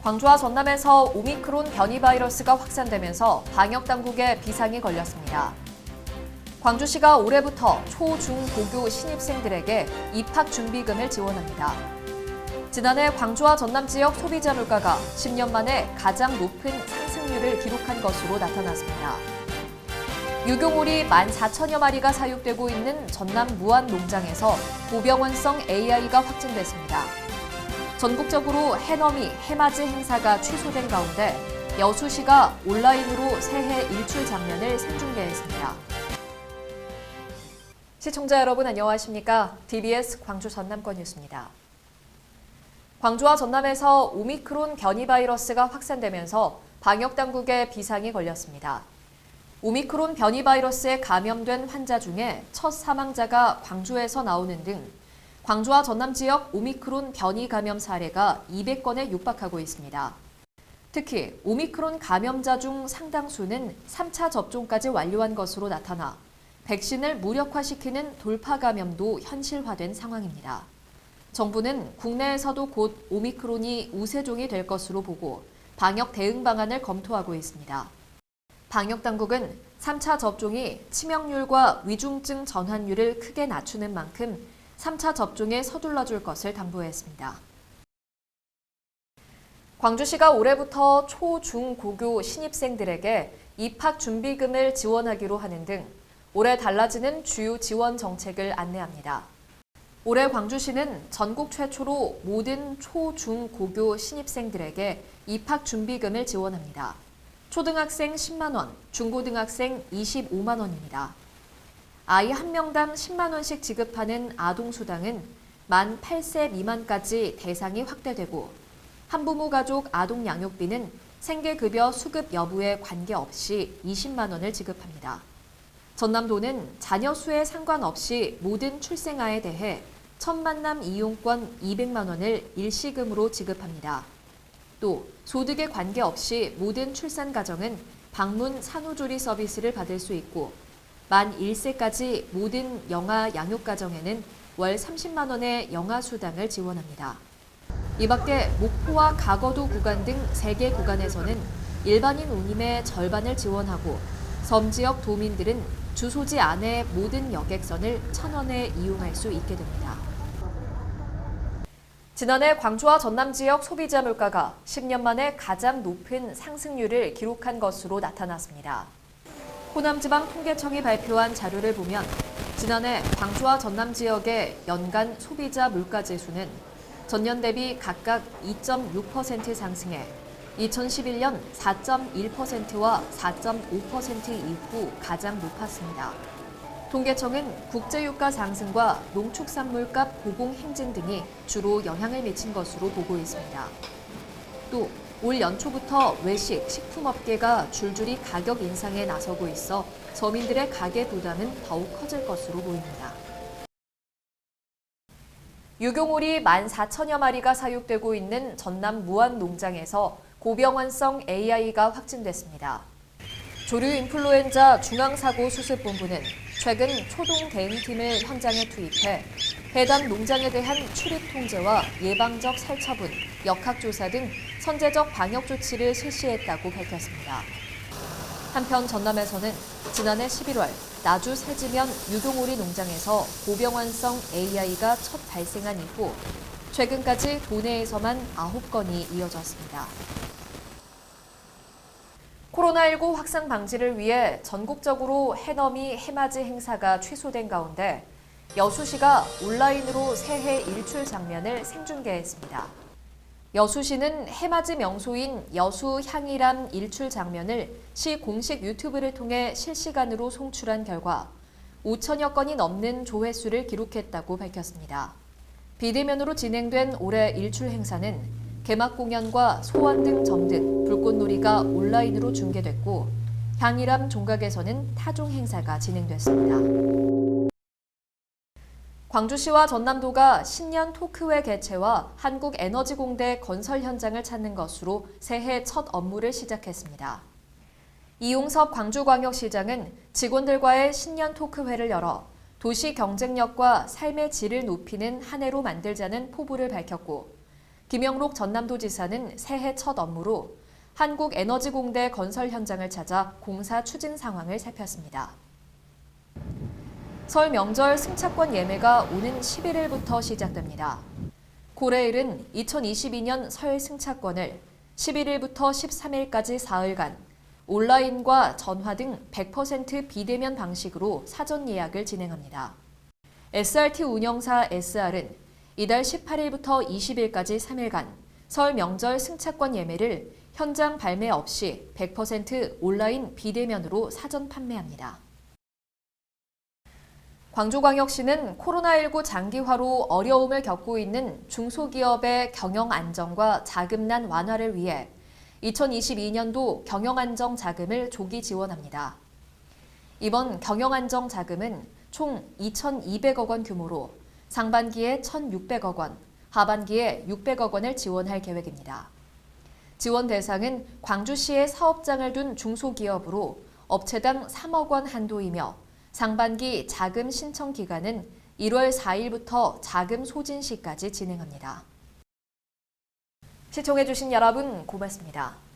광주와 전남에서 오미크론 변이 바이러스가 확산되면서 방역당국에 비상이 걸렸습니다. 광주시가 올해부터 초, 중, 고교 신입생들에게 입학준비금을 지원합니다. 지난해 광주와 전남 지역 소비자 물가가 10년 만에 가장 높은 상승률을 기록한 것으로 나타났습니다. 유경오리 14,000여 마리가 사육되고 있는 전남 무안 농장에서 고병원성 AI가 확진됐습니다. 전국적으로 해넘이, 해맞이 행사가 취소된 가운데 여수시가 온라인으로 새해 일출 장면을 생중계했습니다. 시청자 여러분 안녕하십니까? DBS 광주 전남권 뉴스입니다. 광주와 전남에서 오미크론 변이 바이러스가 확산되면서 방역당국에 비상이 걸렸습니다. 오미크론 변이 바이러스에 감염된 환자 중에 첫 사망자가 광주에서 나오는 등 광주와 전남 지역 오미크론 변이 감염 사례가 200건에 육박하고 있습니다. 특히 오미크론 감염자 중 상당수는 3차 접종까지 완료한 것으로 나타나 백신을 무력화시키는 돌파 감염도 현실화된 상황입니다. 정부는 국내에서도 곧 오미크론이 우세종이 될 것으로 보고 방역 대응 방안을 검토하고 있습니다. 방역당국은 3차 접종이 치명률과 위중증 전환율을 크게 낮추는 만큼 3차 접종에 서둘러 줄 것을 당부했습니다. 광주시가 올해부터 초, 중, 고교 신입생들에게 입학준비금을 지원하기로 하는 등 올해 달라지는 주요 지원 정책을 안내합니다. 올해 광주시는 전국 최초로 모든 초, 중, 고교 신입생들에게 입학준비금을 지원합니다. 초등학생 10만 원, 중고등학생 25만 원입니다. 아이 한 명당 10만 원씩 지급하는 아동수당은 만 8세 미만까지 대상이 확대되고 한부모 가족 아동 양육비는 생계급여 수급 여부에 관계없이 20만 원을 지급합니다. 전남도는 자녀 수에 상관없이 모든 출생아에 대해 첫 만남 이용권 200만 원을 일시금으로 지급합니다. 또 소득에 관계없이 모든 출산 가정은 방문 산후조리 서비스를 받을 수 있고 만 1세까지 모든 영아 양육 가정에는 월 30만 원의 영아 수당을 지원합니다. 이 밖에 목포와 가거도 구간 등 3개 구간에서는 일반인 운임의 절반을 지원하고 섬 지역 도민들은 주소지 안의 모든 여객선을 1,000원에 이용할 수 있게 됩니다. 지난해 광주와 전남 지역 소비자 물가가 10년 만에 가장 높은 상승률을 기록한 것으로 나타났습니다. 호남지방통계청이 발표한 자료를 보면 지난해 광주와 전남 지역의 연간 소비자 물가지수는 전년 대비 각각 2.6% 상승해 2011년 4.1%와 4.5% 이후 가장 높았습니다. 통계청은 국제유가 상승과 농축산물값 고공 행진 등이 주로 영향을 미친 것으로 보고 있습니다. 또 올 연초부터 외식, 식품업계가 줄줄이 가격 인상에 나서고 있어 서민들의 가계 부담은 더욱 커질 것으로 보입니다. 유경오리 14,000여 마리가 사육되고 있는 전남 무안 농장에서 고병원성 AI가 확진됐습니다. 조류인플루엔자 중앙사고수습본부는 최근 초동 대응팀을 현장에 투입해 해당 농장에 대한 출입 통제와 예방적 살처분, 역학조사 등 선제적 방역 조치를 실시했다고 밝혔습니다. 한편 전남에서는 지난해 11월 나주 세지면 유경오리 농장에서 고병원성 AI가 첫 발생한 이후 최근까지 도내에서만 9건이 이어졌습니다. 코로나19 확산 방지를 위해 전국적으로 해넘이, 해맞이 행사가 취소된 가운데 여수시가 온라인으로 새해 일출 장면을 생중계했습니다. 여수시는 해맞이 명소인 여수 향이람 일출 장면을 시 공식 유튜브를 통해 실시간으로 송출한 결과 5천여 건이 넘는 조회수를 기록했다고 밝혔습니다. 비대면으로 진행된 올해 일출 행사는 개막 공연과 소원 등 점등, 불꽃놀이가 온라인으로 중계됐고 향이람 종각에서는 타종 행사가 진행됐습니다. 광주시와 전남도가 신년 토크회 개최와 한국에너지공대 건설 현장을 찾는 것으로 새해 첫 업무를 시작했습니다. 이용섭 광주광역시장은 직원들과의 신년 토크회를 열어 도시 경쟁력과 삶의 질을 높이는 한 해로 만들자는 포부를 밝혔고 김영록 전남도지사는 새해 첫 업무로 한국에너지공대 건설 현장을 찾아 공사 추진 상황을 살폈습니다. 설 명절 승차권 예매가 오는 11일부터 시작됩니다. 고레일은 2022년 설 승차권을 11일부터 13일까지 사흘간 온라인과 전화 등 100% 비대면 방식으로 사전 예약을 진행합니다. SRT 운영사 SR은 이달 18일부터 20일까지 3일간 설 명절 승차권 예매를 현장 발매 없이 100% 온라인 비대면으로 사전 판매합니다. 광주광역시는 코로나19 장기화로 어려움을 겪고 있는 중소기업의 경영 안정과 자금난 완화를 위해 2022년도 경영안정 자금을 조기 지원합니다. 이번 경영안정 자금은 총 2,200억 원 규모로 상반기에 1,600억 원, 하반기에 600억 원을 지원할 계획입니다. 지원 대상은 광주시에 사업장을 둔 중소기업으로 업체당 3억 원 한도이며 상반기 자금 신청 기간은 1월 4일부터 자금 소진 시까지 진행합니다. 시청해주신 여러분 고맙습니다.